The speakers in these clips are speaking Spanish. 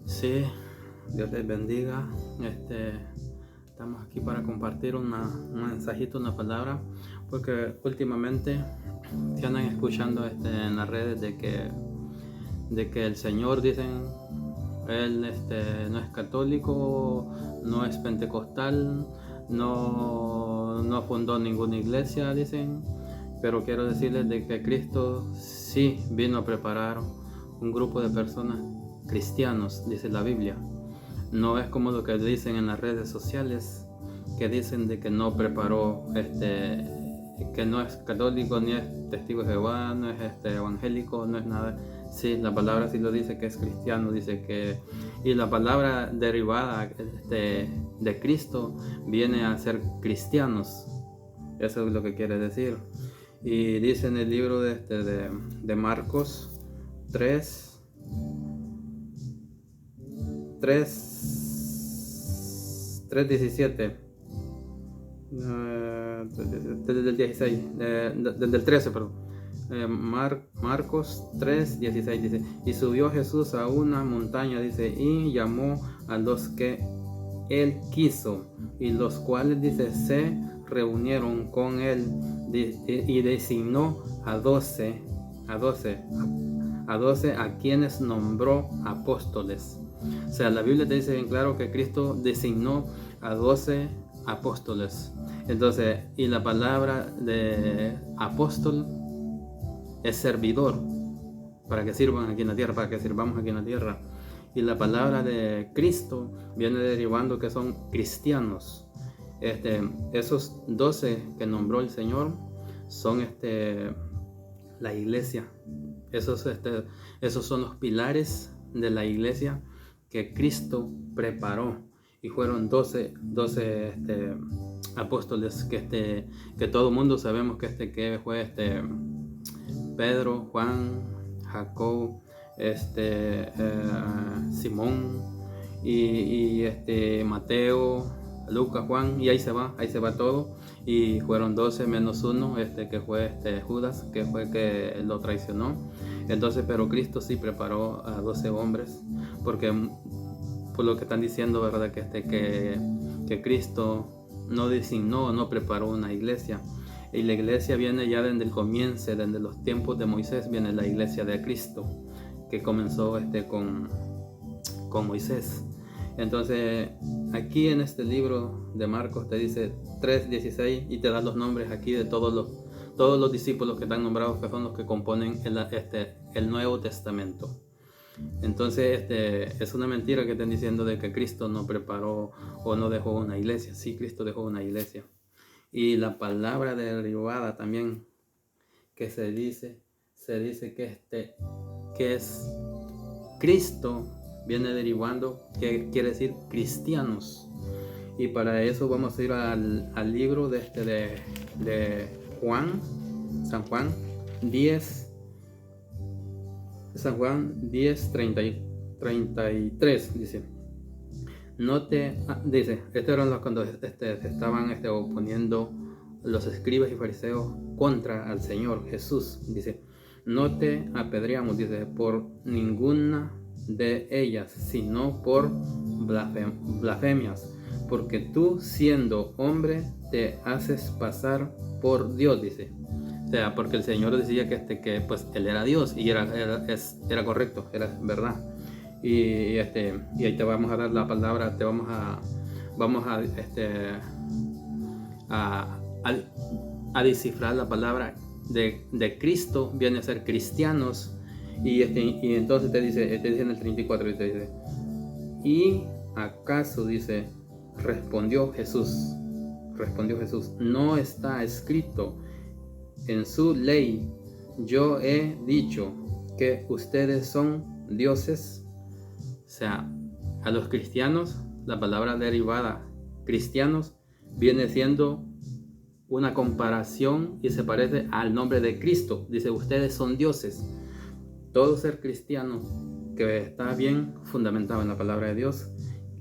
Sí, Dios les bendiga. Estamos aquí para compartir un mensajito, una palabra, porque últimamente se andan escuchando en las redes de que el Señor, dicen, Él no es católico, no es pentecostal, no fundó ninguna iglesia, dicen, pero quiero decirles de que Cristo sí vino a preparar un grupo de personas cristianos, dice la Biblia. No es como lo que dicen en las redes sociales, que dicen de que no preparó, que no es católico, ni es testigo de Jehová, no es evangélico, no es nada. Sí, la palabra sí lo dice, que es cristiano, dice que, y la palabra derivada de Cristo viene a ser cristianos. Eso es lo que quiere decir. Y dice en el libro de Marcos 3:17, desde el 16, desde el 13, perdón. Marcos 3:16 dice: y subió Jesús a una montaña, dice, y llamó a los que él quiso, y los cuales, dice, se reunieron con él, y designó a 12 a quienes nombró apóstoles. O sea, la Biblia te dice bien claro que Cristo designó a 12 apóstoles. Entonces, y la palabra de apóstol es servidor, para que sirvan aquí en la tierra, para que sirvamos aquí en la tierra. Y la palabra de Cristo viene derivando que son cristianos. Esos 12 que nombró el Señor son la iglesia. Esos son los pilares de la iglesia que Cristo preparó, y fueron 12 apóstoles que todo el mundo sabemos que fue Pedro, Juan, Jacob, Simón y Mateo, Lucas, Juan, y ahí se va todo. Y fueron 12 menos uno, que fue Judas, que fue que lo traicionó. Entonces, pero Cristo sí preparó a 12 hombres, porque por lo que están diciendo, ¿verdad? Que Cristo no designó, no preparó una iglesia. Y la iglesia viene ya desde el comienzo, desde los tiempos de Moisés, viene la iglesia de Cristo, que comenzó con Moisés. Entonces, aquí en este libro de Marcos te dice 3:16, y te da los nombres aquí de todos los discípulos que están nombrados, que son los que componen el Nuevo Testamento. Entonces, es una mentira que estén diciendo de que Cristo no preparó o no dejó una iglesia. Sí, Cristo dejó una iglesia. Y la palabra derivada también que se dice que es Cristo, viene derivando, que quiere decir cristianos. Y para eso vamos a ir al libro de Juan, San Juan 10, San Juan 10, 33, dice. Dice, estos eran los cuando se estaban oponiendo los escribas y fariseos contra al Señor Jesús. Dice, no te apedreamos, dice, por ninguna de ellas, sino por blasfemias, porque tú, siendo hombre, te haces pasar por Dios, dice. O sea, porque el Señor decía que pues Él era Dios, y era correcto, era verdad. Y ahí te vamos a dar la palabra, vamos a descifrar la palabra de Cristo, viene a ser cristianos. Y entonces te dice en el 34, te dice, y acaso, dice, respondió Jesús, no está escrito en su ley, yo he dicho que ustedes son dioses. O sea, a los cristianos, la palabra derivada cristianos viene siendo una comparación y se parece al nombre de Cristo. Dice, ustedes son dioses. Todo ser cristiano que está bien fundamentado en la palabra de Dios,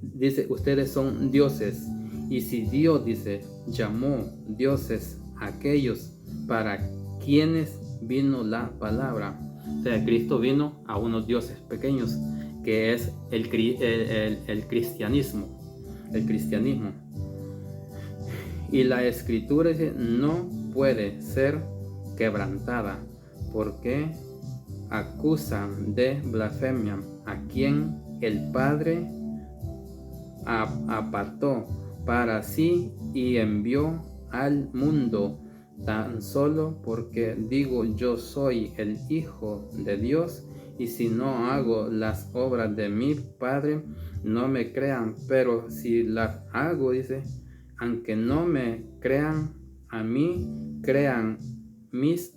dice, ustedes son dioses. Y si Dios, dice, llamó dioses a aquellos para quienes vino la palabra, o sea, Cristo vino a unos dioses pequeños que es el cristianismo. El cristianismo. Y la escritura dice, no puede ser quebrantada, porque acusan de blasfemia a quien el Padre apartó para sí y envió al mundo, tan solo porque digo yo soy el Hijo de Dios, y si no hago las obras de mi Padre, no me crean, pero si las hago, dice, aunque no me crean a mí, crean mis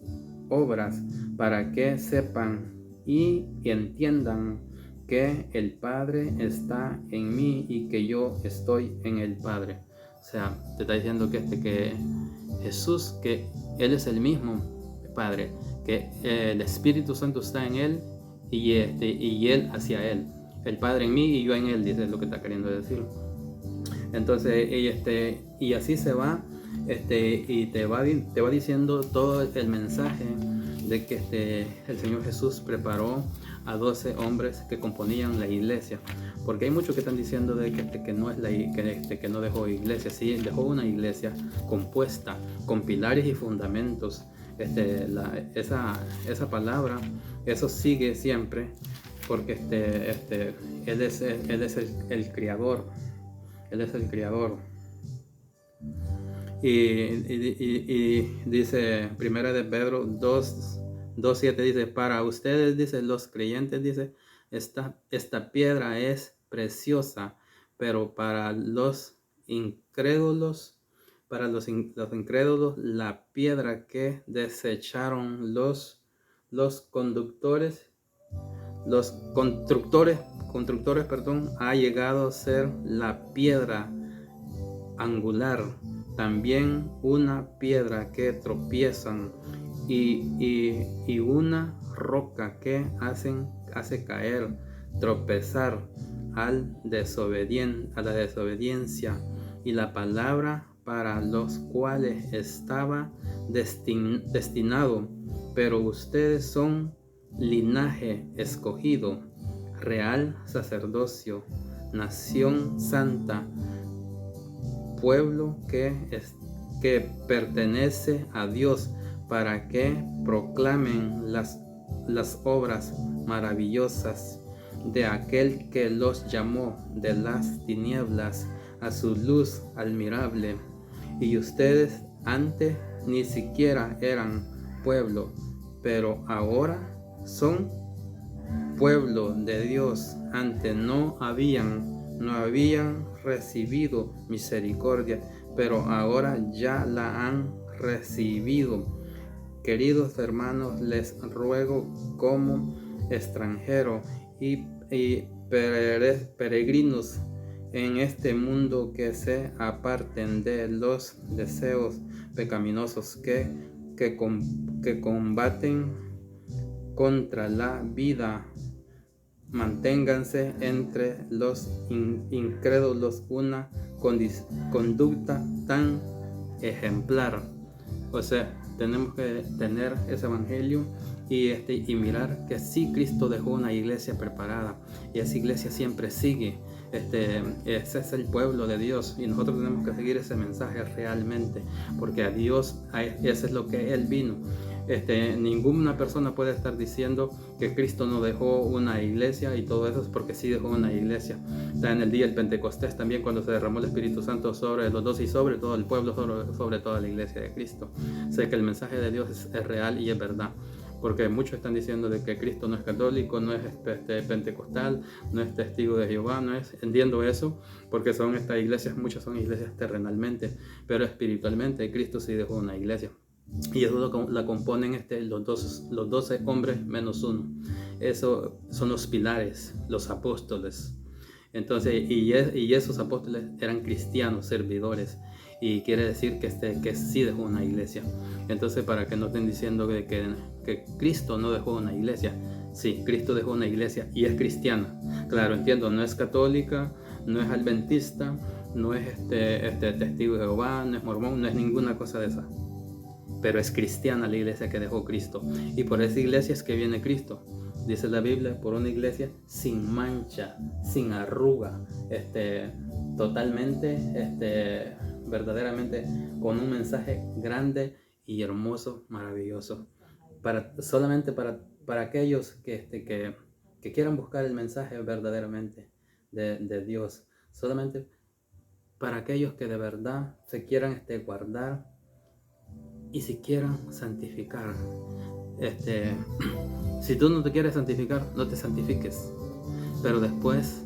obras, para que sepan y entiendan que el Padre está en mí y que yo estoy en el Padre. O sea, te está diciendo que Jesús, que Él es el mismo Padre, que el Espíritu Santo está en Él y Él hacia Él. El Padre en mí y yo en Él, dice, es lo que está queriendo decir. Entonces, y así se va, y te va diciendo todo el mensaje de que el Señor Jesús preparó a 12 hombres que componían la iglesia, porque hay muchos que están diciendo de que no es que no dejó iglesia. Sí, dejó una iglesia compuesta con pilares y fundamentos. Esa palabra, eso sigue siempre, porque Él es el creador. Él es el creador. Y dice, primera de Pedro 2:7, dice, para ustedes, dice, los creyentes, dice, esta piedra es preciosa, pero para los incrédulos, la piedra que desecharon los constructores, ha llegado a ser la piedra angular, también una piedra que tropiezan y una roca que hace caer, tropezar a la desobediencia, y la palabra para los cuales estaba destinado. Pero ustedes son linaje escogido, real sacerdocio, nación santa, pueblo que pertenece a Dios, para que proclamen las obras maravillosas de aquel que los llamó de las tinieblas a su luz admirable. Y ustedes antes ni siquiera eran pueblo, pero ahora son pueblo de Dios. Antes no habían recibido misericordia, pero ahora ya la han recibido. Queridos hermanos, les ruego como extranjeros y peregrinos en este mundo, que se aparten de los deseos pecaminosos que combaten contra la vida. Manténganse entre los incrédulos una conducta tan ejemplar. O sea, tenemos que tener ese evangelio y mirar que sí, Cristo dejó una iglesia preparada, y esa iglesia siempre sigue. Ese es el pueblo de Dios, y nosotros tenemos que seguir ese mensaje realmente, porque a Dios, eso es lo que Él vino. Ninguna persona puede estar diciendo que Cristo no dejó una iglesia y todo eso, es porque sí dejó una iglesia. Está en el día del Pentecostés también, cuando se derramó el Espíritu Santo sobre los 12 y sobre todo el pueblo, sobre toda la iglesia de Cristo. Sé que el mensaje de Dios es real y es verdad, porque muchos están diciendo de que Cristo no es católico, no es pentecostal, no es testigo de Jehová, no es. Entiendo eso, porque son estas iglesias, muchas son iglesias terrenalmente, pero espiritualmente Cristo sí dejó una iglesia. Y eso la componen los 12 hombres menos uno. Eso son los pilares, los apóstoles. Entonces, y esos apóstoles eran cristianos, servidores, y quiere decir que sí dejó una iglesia. Entonces, para que no estén diciendo que Cristo no dejó una iglesia, sí, Cristo dejó una iglesia y es cristiana. Claro, entiendo, no es católica, no es adventista, no es testigo de Jehová, no es mormón, no es ninguna cosa de esa, pero es cristiana la iglesia que dejó Cristo, y por esa iglesia es que viene Cristo. dice la Biblia, por una iglesia sin mancha, sin arruga, totalmente, verdaderamente con un mensaje grande y hermoso, maravilloso. Solamente para aquellos que quieran buscar el mensaje verdaderamente de Dios. Solamente para aquellos que de verdad se quieran guardar y se quieran santificar. Si tú no te quieres santificar, no te santifiques. Pero después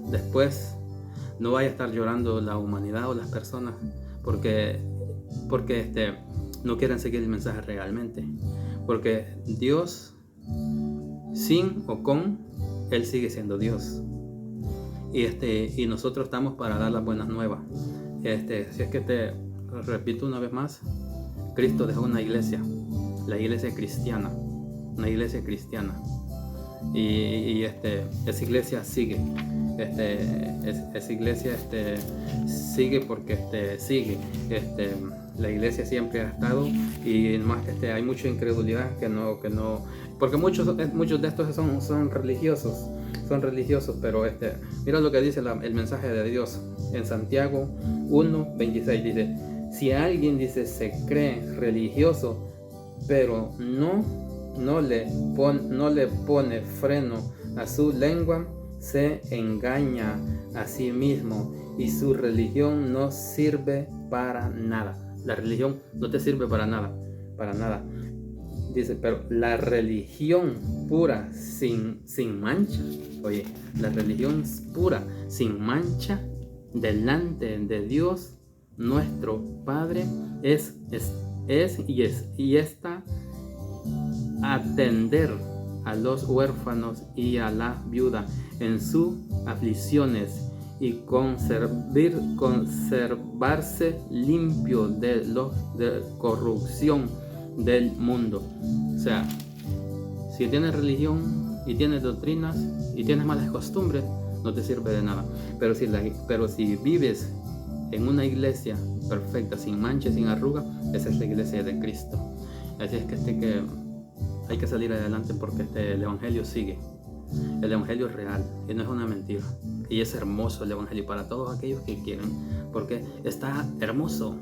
no vaya a estar llorando la humanidad o las personas porque no quieren seguir el mensaje realmente. Porque Dios, sin o con, Él sigue siendo Dios. Y nosotros estamos para dar las buenas nuevas. Si es que te repito una vez más, Cristo dejó una iglesia, la iglesia cristiana, una iglesia cristiana. Y esa iglesia sigue. Esa iglesia sigue porque sigue. La iglesia siempre ha estado, y más hay mucha incredulidad que no, porque muchos de estos son religiosos, pero mira lo que dice el mensaje de Dios en Santiago 1:26, dice: si alguien dice se cree religioso, pero no le pone freno a su lengua, se engaña a sí mismo y su religión no sirve para nada. La religión no te sirve para nada. Dice, pero la religión pura, sin mancha, oye, la religión pura, sin mancha, delante de Dios, nuestro Padre, es atender a los huérfanos y a la viuda en sus aflicciones y conservarse limpio de corrupción del mundo. O sea, si tienes religión y tienes doctrinas y tienes malas costumbres, no te sirve de nada. Pero si vives en una iglesia perfecta, sin mancha, sin arruga, esa es la iglesia de Cristo. Así es que hay que salir adelante porque el evangelio sigue. El evangelio es real y no es una mentira. Y es hermoso el evangelio para todos aquellos que quieren, porque está hermoso.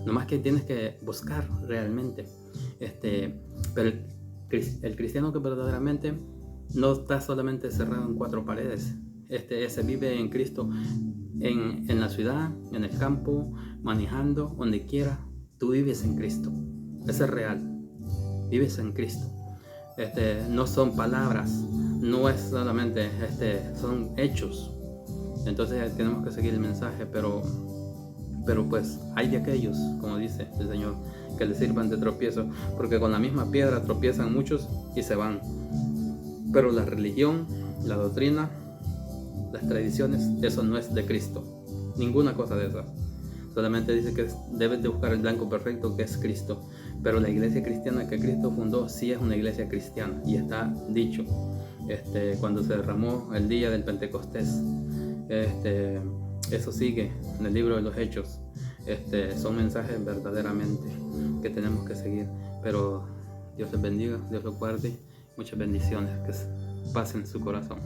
Nomás que tienes que buscar realmente. Pero el cristiano que verdaderamente no está solamente cerrado en cuatro paredes. Se vive en Cristo en la ciudad, en el campo, manejando, donde quiera. Tú vives en Cristo. Eso es real. Vives en Cristo. No son palabras, no es solamente, son hechos. Entonces tenemos que seguir el mensaje, pero pues hay de aquellos, como dice el Señor, que les sirvan de tropiezo, porque con la misma piedra tropiezan muchos y se van. Pero la religión, la doctrina, las tradiciones, eso no es de Cristo, ninguna cosa de esas. Solamente dice que debes de buscar el blanco perfecto, que es Cristo. Pero la iglesia cristiana que Cristo fundó sí es una iglesia cristiana, y está dicho cuando se derramó el día del Pentecostés. Eso sigue en el libro de los Hechos. Son mensajes verdaderamente que tenemos que seguir. Pero Dios les bendiga, Dios los guarde. Muchas bendiciones que pasen en su corazón.